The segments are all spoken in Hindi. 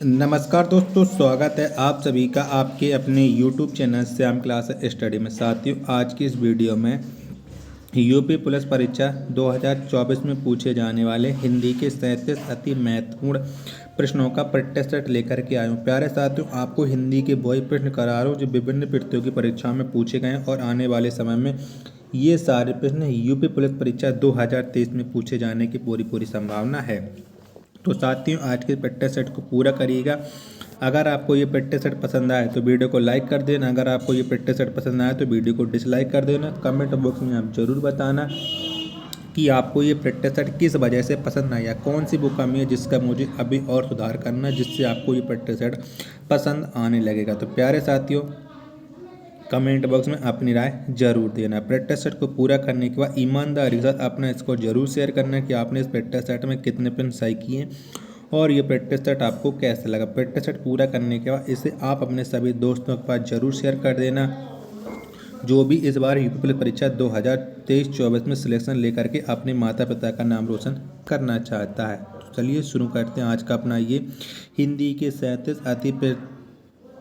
नमस्कार दोस्तों, स्वागत है आप सभी का आपके अपने YouTube channel Shyam class study में। साथियों, आज की इस वीडियो में यूपी पुलिस परीक्षा 2024 में पूछे जाने वाले हिंदी के 37 अति महत्वपूर्ण प्रश्नों का प्रैक्टिस सेट लेकर के आया हूँ। प्यारे साथियों, आपको हिंदी के वही प्रश्न करा रहा हूँ जो विभिन्न प्रतियोगी परीक्षाओं में पूछे गए हैं और आने वाले समय में ये सारे प्रश्न यूपी पुलिस परीक्षा 2023 में पूछे जाने की पूरी संभावना है। तो साथियों, आज के प्रैक्टिस सेट को पूरा करिएगा। अगर आपको ये प्रैक्टिस सेट पसंद आए तो वीडियो को लाइक कर देना। अगर आपको ये प्रैक्टिस सेट पसंद आए तो वीडियो को डिसलाइक कर देना। कमेंट बॉक्स में आप ज़रूर बताना कि आपको ये प्रैक्टिस सेट किस वजह से पसंद आया, कौन सी बुक कमी है जिसका मुझे अभी और सुधार करना है, जिससे आपको ये प्रैक्टिस सेट पसंद आने लगेगा। तो प्यारे साथियों, कमेंट बॉक्स में अपनी राय जरूर देना। प्रैक्टिस सेट को पूरा करने के बाद ईमानदारी के साथ अपना इसको जरूर शेयर करना कि आपने इस प्रैक्टिस सेट में कितने प्रश्न सही किए और ये प्रैक्टिस सेट आपको कैसा लगा। प्रैक्टिस सेट पूरा करने के बाद इसे आप अपने सभी दोस्तों के पास जरूर शेयर कर देना जो भी इस बार यूपी पुलिस परीक्षा 2023-24 में सिलेक्शन लेकर के अपने माता पिता का नाम रोशन करना चाहता है। तो चलिए शुरू करते हैं आज का अपना ये हिंदी के 37 अति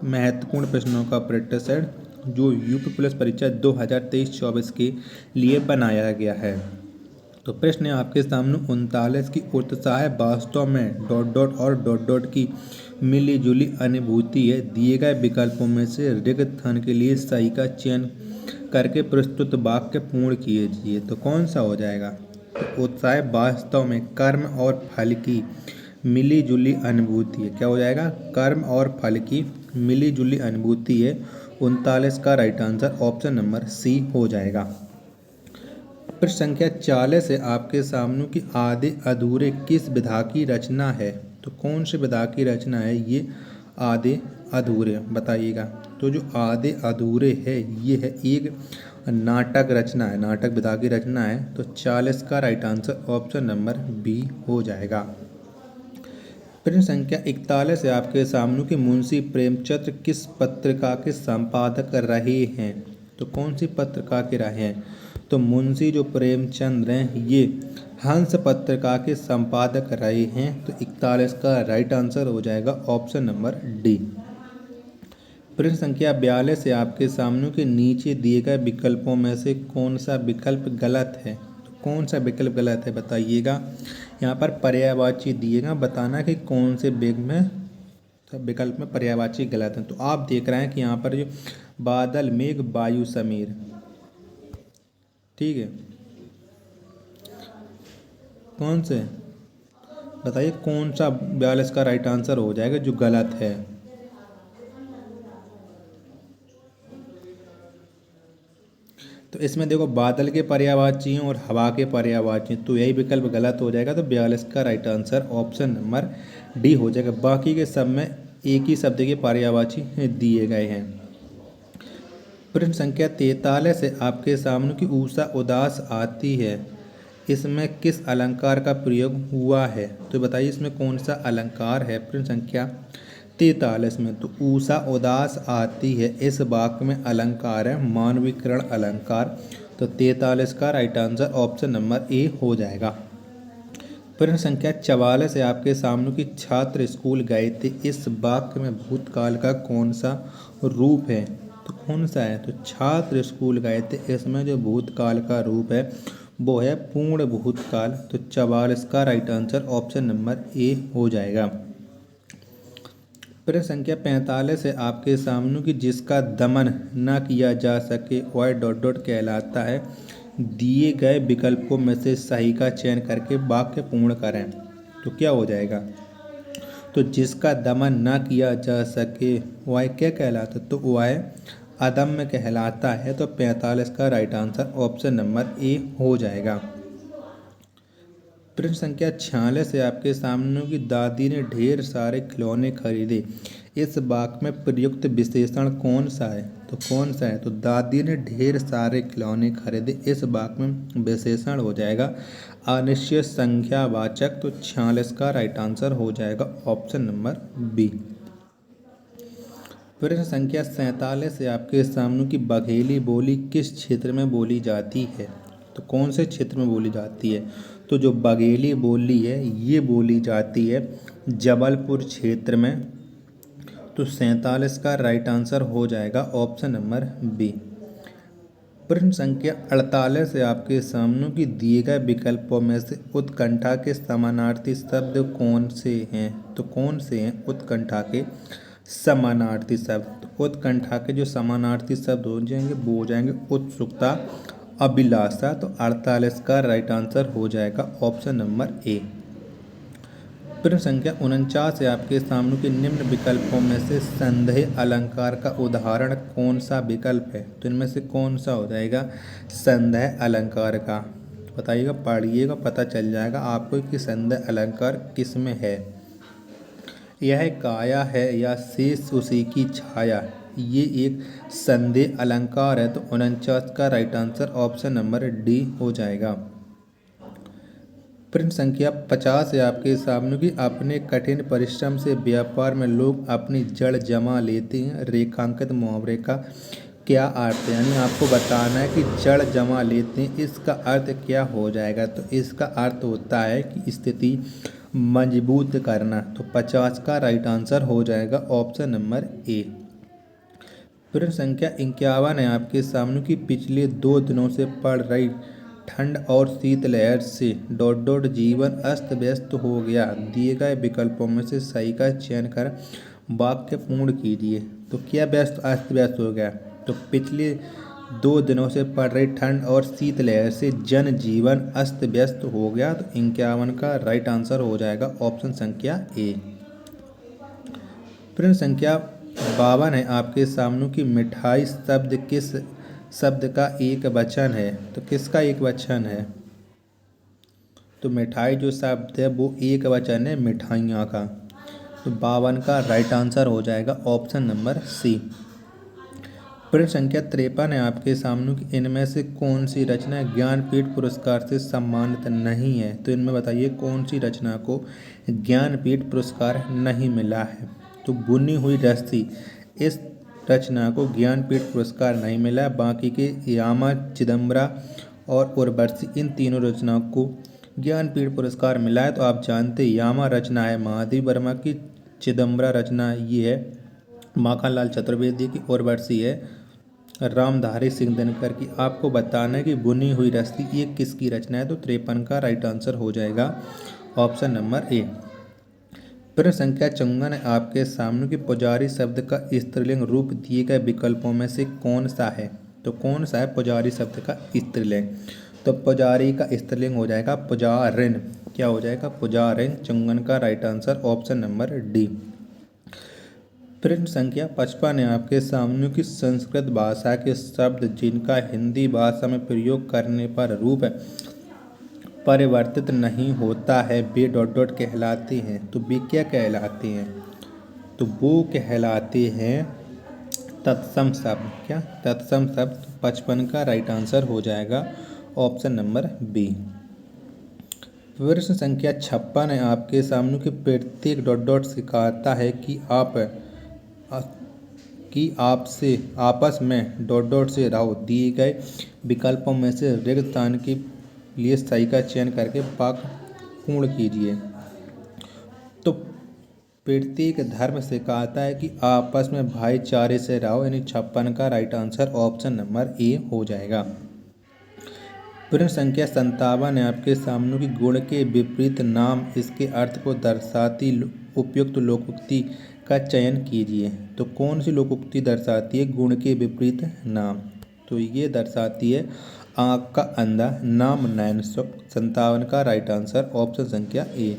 महत्वपूर्ण प्रश्नों का प्रैक्टिस सेट जो यूपी पुलिस परीक्षा 2023-24 के लिए बनाया गया है। तो प्रश्न है आपके सामने 39 की उत्साह वास्तव में डॉट की मिली जुली अनुभूति है। दिए गए विकल्पों में से रिक्त स्थान के लिए सही का चयन करके प्रस्तुत वाक्य पूर्ण कीजिए। तो कौन सा हो जाएगा? तो उत्साह वास्तव में कर्म और फल की मिली जुली अनुभूति है। क्या हो जाएगा? कर्म और फल की मिली जुली अनुभूति है। 39 का right answer option number C हो जाएगा। प्रश्न संख्या 40 है आपके सामने की आधे अधूरे किस विधा की रचना है। तो कौन सी विधा की रचना है ये आधे अधूरे, बताइएगा। तो जो आधे अधूरे है ये है एक नाटक रचना है, नाटक विधा की रचना है। तो 40 का right answer option number B हो जाएगा। प्रश्न संख्या 41 है आपके सामने कि मुंशी प्रेमचंद किस पत्रिका के संपादक रहे हैं। तो कौन सी पत्रिका के रहे हैं? तो मुंशी जो प्रेमचंद हैं ये हंस पत्रिका के संपादक रहे हैं। तो 41 का राइट आंसर हो जाएगा ऑप्शन नंबर डी। प्रश्न संख्या 42 है आपके सामने के नीचे दिए गए विकल्पों में से कौन सा विकल्प गलत है। तो कौन सा विकल्प गलत है बताइएगा। यहाँ पर पर्यायवाची दिएगा, बताना कि कौन से विकल्प में पर्यायवाची गलत है। तो आप देख रहे हैं कि यहाँ पर जो बादल मेघ वायु समीर, ठीक है, कौन से बताइए कौन सा 42 का राइट आंसर हो जाएगा जो गलत है। तो इसमें देखो बादल के पर्यायवाची हैं और हवा के पर्यायवाची हैं, तो यही विकल्प गलत हो जाएगा। तो 42 का right answer option number D हो जाएगा। बाकी के सब में एक ही शब्द के पर्यायवाची दिए गए हैं। प्रश्न संख्या 43 है आपके सामने की ऊषा उदास आती है, इसमें किस अलंकार का प्रयोग हुआ है। तो बताइए इसमें कौन सा अलंकार है। प्रश्न संख्या 43 में तो ऊषा उदास आती है, इस वाक्य में अलंकार है मानवीकरण अलंकार। तो 43 का right answer option number A हो जाएगा। प्रश्न संख्या 44 है आपके सामने की छात्र स्कूल गए थे, इस वाक्य में भूतकाल का कौन सा रूप है। तो कौन सा है? तो छात्र स्कूल गए थे, इसमें जो भूतकाल का रूप है वो है पूर्ण भूतकाल। तो 44 का right answer option number A हो जाएगा। प्रश्न संख्या 45 है आपके सामने कि जिसका दमन न किया जा सके वह कहलाता है। दिए गए विकल्पों में से सही का चयन करके वाक्य पूर्ण करें। तो क्या हो जाएगा? तो जिसका दमन न किया जा सके वह क्या कहलाता है? तो वह अदम्य कहलाता है। तो 45 का right answer option number A हो जाएगा। प्रश्न संख्या 46 है आपके सामने की दादी ने ढेर सारे खिलौने खरीदे, इस वाक्य में प्रयुक्त विशेषण कौन सा है। तो कौन सा है? तो दादी ने ढेर सारे खिलौने खरीदे, इस वाक्य में विशेषण हो जाएगा अनिश्चित संख्यावाचक। तो 46 का राइट आंसर हो जाएगा ऑप्शन नंबर बी। प्रश्न संख्या 47 है आपके सामने की बघेली बोली किस क्षेत्र में बोली जाती है। तो कौन से क्षेत्र में बोली जाती है? तो जो बघेली बोली है ये बोली जाती है जबलपुर क्षेत्र में। तो 47 का राइट आंसर हो जाएगा ऑप्शन नंबर बी। प्रश्न संख्या 48 से आपके सामने की दिए गए विकल्पों में से उत्कंठा के समानार्थी शब्द कौन से हैं? तो कौन से हैं उत्कंठा के समानार्थी शब्द? तो उत्कंठा के जो समानार्थी शब्द हो जाएंगे वो हो जाएंगे उत्सुकता, अभिलाषा। तो 48 का राइट आंसर हो जाएगा ऑप्शन नंबर ए। प्रश्न संख्या 49 से आपके सामने के निम्न विकल्पों में से संदेह अलंकार का उदाहरण कौन सा विकल्प है? तो इनमें से कौन सा हो जाएगा संदेह अलंकार का? बताइएगा, पढ़िएगा, पता चल जाएगा आपको कि संदेह अलंकार किस में है। यह काया है या शेष उसी की छाया, ये एक संदेह अलंकार है। तो 49 का right answer option number D हो जाएगा। प्रश्न संख्या 50 है आपके सामने की अपने कठिन परिश्रम से व्यापार में लोग अपनी जड़ जमा लेते हैं, रेखांकित मुहावरे का क्या अर्थ है? यानी आपको बताना है कि जड़ जमा लेते हैं, इसका अर्थ क्या हो जाएगा? तो इसका अर्थ होता है कि स्थिति मजबूत करना। तो 50 का राइट आंसर हो जाएगा ऑप्शन नंबर ए। प्रश्न संख्या 51 है आपके सामने की पिछले 2 दिनों से पड़ रही ठंड और शीतलहर से जीवन अस्त व्यस्त हो गया। दिए गए विकल्पों में से सही का चयन कर वाक्य पूर्ण कीजिए। तो क्या अस्त व्यस्त हो गया? तो पिछले 2 दिनों से पड़ रही ठंड और शीतलहर से जनजीवन अस्त व्यस्त हो गया। तो 51 का राइट आंसर हो जाएगा ऑप्शन संख्या ए। प्रश्न संख्या 52 है आपके सामने की मिठाई शब्द किस शब्द का एक वचन है? तो किसका एक वचन है? तो मिठाई जो शब्द है वो एक वचन है मिठाइयाँ का। तो 52 का राइट आंसर हो जाएगा ऑप्शन नंबर सी। प्रश्न संख्या 53 है आपके सामने की इनमें से कौन सी रचना ज्ञानपीठ पुरस्कार से सम्मानित नहीं है? तो इनमें बताइए कौन सी रचना को ज्ञानपीठ पुरस्कार नहीं मिला है? तो बुनी हुई रस्सी, इस रचना को ज्ञानपीठ पुरस्कार नहीं मिला। बाकी के यामा, चिदम्बरा और उर्वशी, इन तीनों रचनाओं को ज्ञानपीठ पुरस्कार मिला है। तो आप जानते हैं यामा रचना है महादेव वर्मा की, चिदम्बरा रचना ये है माखनलाल चतुर्वेदी की, उर्वशी है रामधारी सिंह दिनकर की। आपको बताना है कि बुनी हुई रस्सी ये किसकी रचना है? तो 53 का राइट आंसर हो जाएगा ऑप्शन नंबर ए। प्रश्न संख्या 54 है आपके सामने की पुजारी शब्द का स्त्रीलिंग रूप दिए गए विकल्पों में से कौन सा है? तो कौन सा है पुजारी शब्द का स्त्रीलिंग? तो पुजारी का स्त्रीलिंग हो जाएगा पुजारिन। क्या हो जाएगा? पुजारिन। 54 का right answer option number D. प्रश्न संख्या 55 है आपके सामने की संस्कृत भाषा के शब्द जिनका हिंदी भाषा में प्रयोग करने पर रूप परिवर्तित नहीं होता है वे कहलाते हैं। तो वे क्या कहलाते हैं? तो वो कहलाते हैं तत्सम शब्द। क्या? तत्सम शब्द। 55 का राइट आंसर हो जाएगा ऑप्शन नंबर बी। प्रश्न संख्या 56 है आपके सामने की प्रत्येक सिखाता है कि आपसे आपस में से रहो। दिए गए विकल्पों में से रिक्त स्थान के लिए सही का चयन करके वाक्य पूर्ण कीजिए। तो प्रत्येक धर्म सिखाता है कि आपस में भाईचारे से रहो, यानी 56 का right answer option number A हो जाएगा। प्रश्न संख्या 57 है आपके सामने की गुण के विपरीत नाम इसके अर्थ को दर्शाती उपयुक्त लोकोक्ति का चयन कीजिए। तो कौन सी लोकोक्ति दर्शाती है गुण के विपरीत नाम? तो ये दर्शाती है आँख का अंधा, नाम नयन सुख। 57 का राइट आंसर ऑप्शन संख्या ए।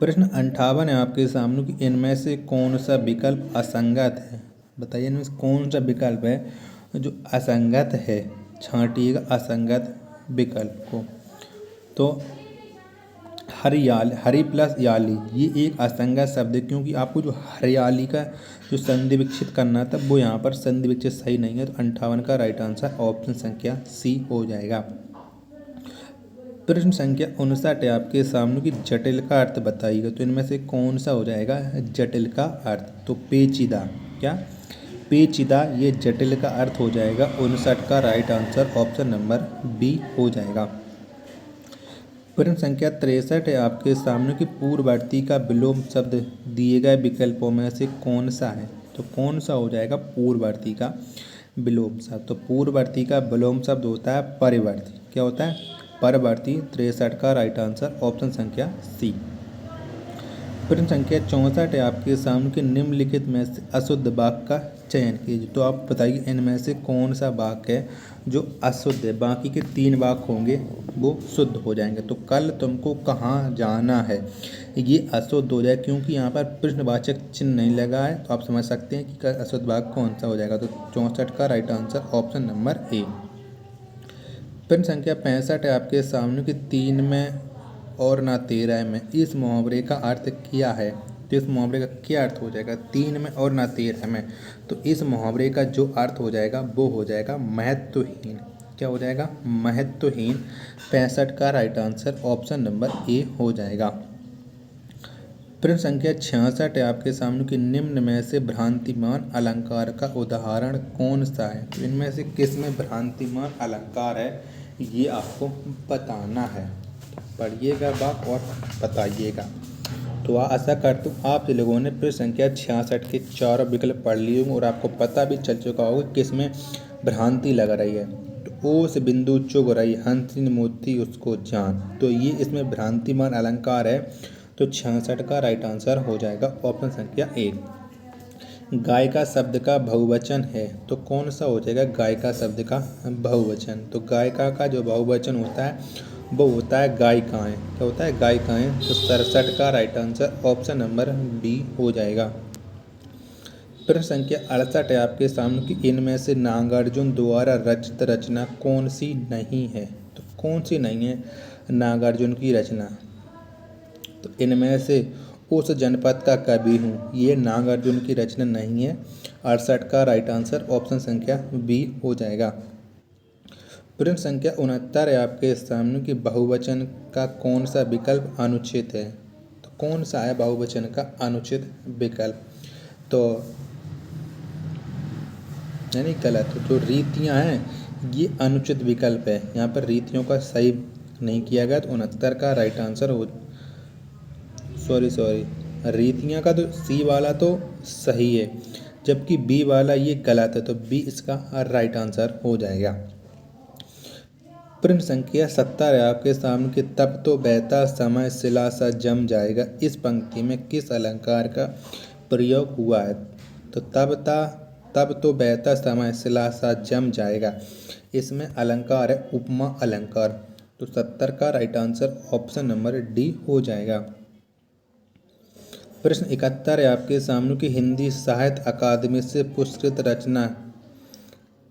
प्रश्न 58 है आपके सामने कि इनमें से कौन सा विकल्प असंगत है? बताइए इनमें से कौन सा विकल्प है जो असंगत है? छांटिएगा असंगत विकल्प को। तो हरियाली, हरी प्लस याली, ये एक असंगत शब्द है क्योंकि आपको जो हरियाली का जो संधि विकसित करना था वो यहाँ पर संधि विकसित सही नहीं है। तो 58 का राइट आंसर ऑप्शन संख्या सी हो जाएगा। प्रश्न संख्या 59 है आपके सामने की जटिल का अर्थ बताइएगा। तो इनमें से कौन सा हो जाएगा जटिल का अर्थ? तो पेचीदा। क्या? पेचीदा, ये जटिल का अर्थ हो जाएगा। 59 का right answer option number B हो जाएगा। प्रश्न संख्या 63 है आपके सामने कि पूर्ववर्ती का विलोम शब्द दिए गए विकल्पों में से कौन सा है। तो कौन सा हो जाएगा पूर्ववर्ती का विलोम शब्द। तो पूर्ववर्ती का विलोम शब्द होता है परिवर्ती। क्या होता है? परवर्ती। 63 का राइट आंसर ऑप्शन संख्या सी। प्रश्न संख्या 64 है आपके सामने कि निम्नलिखित में से अशुद्ध वाक्य का चयन कीजिए। तो आप बताइए इनमें से कौन सा वाक्य है जो अशुद्ध है। बाकी के 3 वाक्य होंगे वो शुद्ध हो जाएंगे। तो कल तुमको कहाँ जाना है, ये अशुद्ध हो जाए क्योंकि यहाँ पर प्रश्नवाचक चिन्ह नहीं लगा है। तो आप समझ सकते हैं कि अशुद्ध वाक्य कौन सा हो जाएगा। तो 64 का right answer option number A. प्रश्न संख्या 65 है आपके सामने कि 3 में और ना 13 में इस मुहावरे का अर्थ क्या है। तो इस मुहावरे का क्या अर्थ हो जाएगा 3 में और ना 13 में। तो इस मुहावरे का जो अर्थ हो जाएगा वो हो जाएगा महत्वहीन। क्या हो जाएगा? महत्वहीन। 65 का right answer option number A हो जाएगा। प्रश्न संख्या 66 है आपके सामने कि निम्न में से भ्रांतिमान अलंकार का उदाहरण कौन सा है। तो इनमें से किस में भ्रांतिमान अलंकार है ये आपको बताना है। पढ़िएगा बात और बताइएगा। तो आशा करता हूँ आप लोगों ने प्रश्न संख्या 66 के 4 विकल्प पढ़ लिए होंगे और आपको पता भी चल चुका होगा किस में भ्रांति लग रही है। तो ओस बिंदु चुग रही हंसिन मोती उसको जान। तो ये इसमें भ्रांतिमान अलंकार है। तो 66 का राइट आंसर हो जाएगा ऑप्शन संख्या 1। गायिका शब्द का बहुवचन है। तो कौन सा हो जाएगा गायिका शब्द का बहुवचन। तो गायिका का जो बहुवचन होता है वो होता है गायिकाएँ। क्या होता है? गायिकाएँ। तो 67 का right answer option number B हो जाएगा। प्रश्न संख्या 68 है आपके सामने कि इनमें से नागार्जुन द्वारा रचित रचना कौन सी नहीं है। तो कौन सी नहीं है नागार्जुन की रचना। तो इनमें से उस जनपद का कवि हूँ ये नागार्जुन की रचना नहीं है। 68 का राइट आंसर ऑप्शन संख्या बी हो जाएगा। प्रश्न संख्या 69 है आपके सामने कि बहुवचन का कौन सा विकल्प अनुचित है। तो कौन सा है बहुवचन का अनुचित विकल्प। तो यानी गलत। तो रीतियाँ हैं ये अनुचित विकल्प है। यहाँ पर रीतियों का सही नहीं किया गया। तो 69 का राइट आंसर हो सॉरी रीतियाँ का तो सी वाला तो सही है जबकि बी वाला ये गलत है। तो बी इसका राइट आंसर हो जाएगा। प्रश्न संख्या 70 है आपके सामने कि तब तो बहता समय शिला सा जम जाएगा इस पंक्ति में किस अलंकार का प्रयोग हुआ है। तो तब तो बहता समय शिला सा जम जाएगा इसमें अलंकार है उपमा अलंकार। तो 70 का right answer option number D हो जाएगा। प्रश्न 71 है आपके सामने कि हिंदी साहित्य अकादमी से पुरस्कृत रचना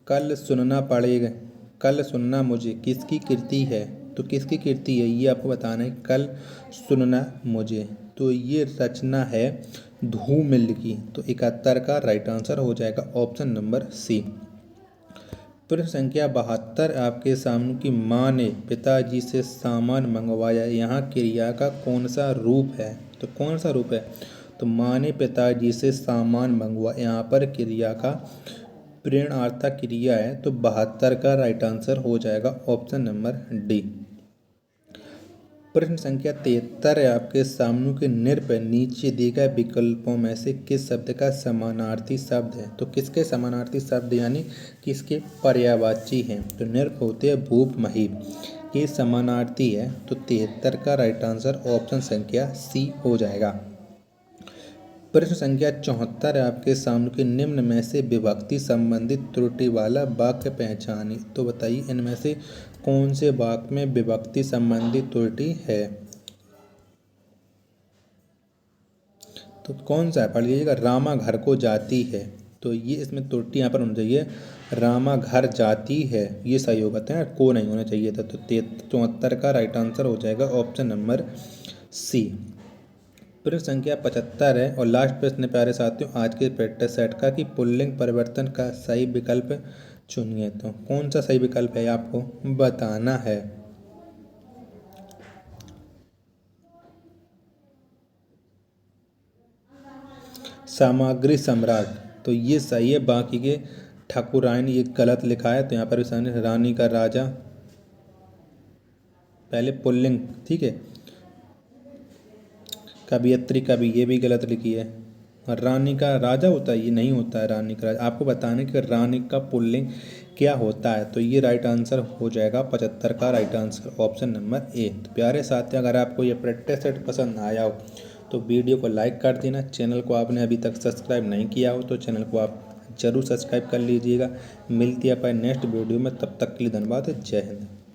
कल सुनना मुझे किसकी कृति है। तो किसकी कृति है ये आपको बताना है। कल सुनना मुझे। तो ये रचना है धूमिल की। तो 71 का राइट आंसर हो जाएगा ऑप्शन नंबर सी। प्रश्न संख्या 72 आपके सामने की माँ ने पिताजी से सामान मंगवाया यहाँ क्रिया का कौन सा रूप है। तो कौन सा रूप है। तो माँ ने पिताजी से सामान मंगवाया यहाँ पर क्रिया का प्रेरणार्थक क्रिया है। तो 72 का राइट आंसर हो जाएगा ऑप्शन नंबर डी। प्रश्न संख्या 73 है आपके सामने के निरप नीचे दिए गए विकल्पों में से किस शब्द का समानार्थी शब्द है। तो किसके समानार्थी शब्द यानी किसके पर्यायवाची हैं। तो निरप होते हैं भूप महीप के समानार्थी है। तो 73 का राइट आंसर ऑप्शन संख्या सी हो जाएगा। प्रश्न संख्या 74 है आपके सामने के निम्न में से विभक्ति संबंधित त्रुटि वाला वाक्य पहचानिए। तो बताइए इनमें से कौन से वाक्य में विभक्ति संबंधित त्रुटि है। तो कौन सा है पढ़ लीजिएगा। रामा घर को जाती है। तो ये इसमें त्रुटि यहाँ पर होनी चाहिए रामा घर जाती है ये सही होगा था को नहीं होना चाहिए था। तो 74 का राइट आंसर हो जाएगा ऑप्शन नंबर सी। प्रश्न संख्या 75 है और लास्ट प्रश्न प्यारे साथियों आज के प्रैक्टिस सेट का कि पुल्लिंग परिवर्तन का सही विकल्प चुनिए। तो कौन सा सही विकल्प है आपको बताना है। सामग्री सम्राट। तो ये सही है। बाकी के ठाकुरायन ये गलत लिखा है। तो यहाँ पर रानी का राजा पहले पुल्लिंग, ठीक है। कवियत्री कवि, ये भी गलत लिखी है। और रानी का राजा होता है, ये नहीं होता है रानी का राजा। आपको बताना है कि रानी का पुल्लिंग क्या होता है, तो ये राइट आंसर हो जाएगा 75 का right answer, option number A. तो प्यारे साथियों, अगर आपको ये प्रैक्टिस सेट पसंद आया हो तो वीडियो को लाइक कर देना। चैनल को आपने अभी तक सब्सक्राइब नहीं किया हो तो चैनल को आप जरूर सब्सक्राइब कर लीजिएगा। मिलती है अपन नेक्स्ट वीडियो में, तब तक के लिए धन्यवाद। जय हिंद।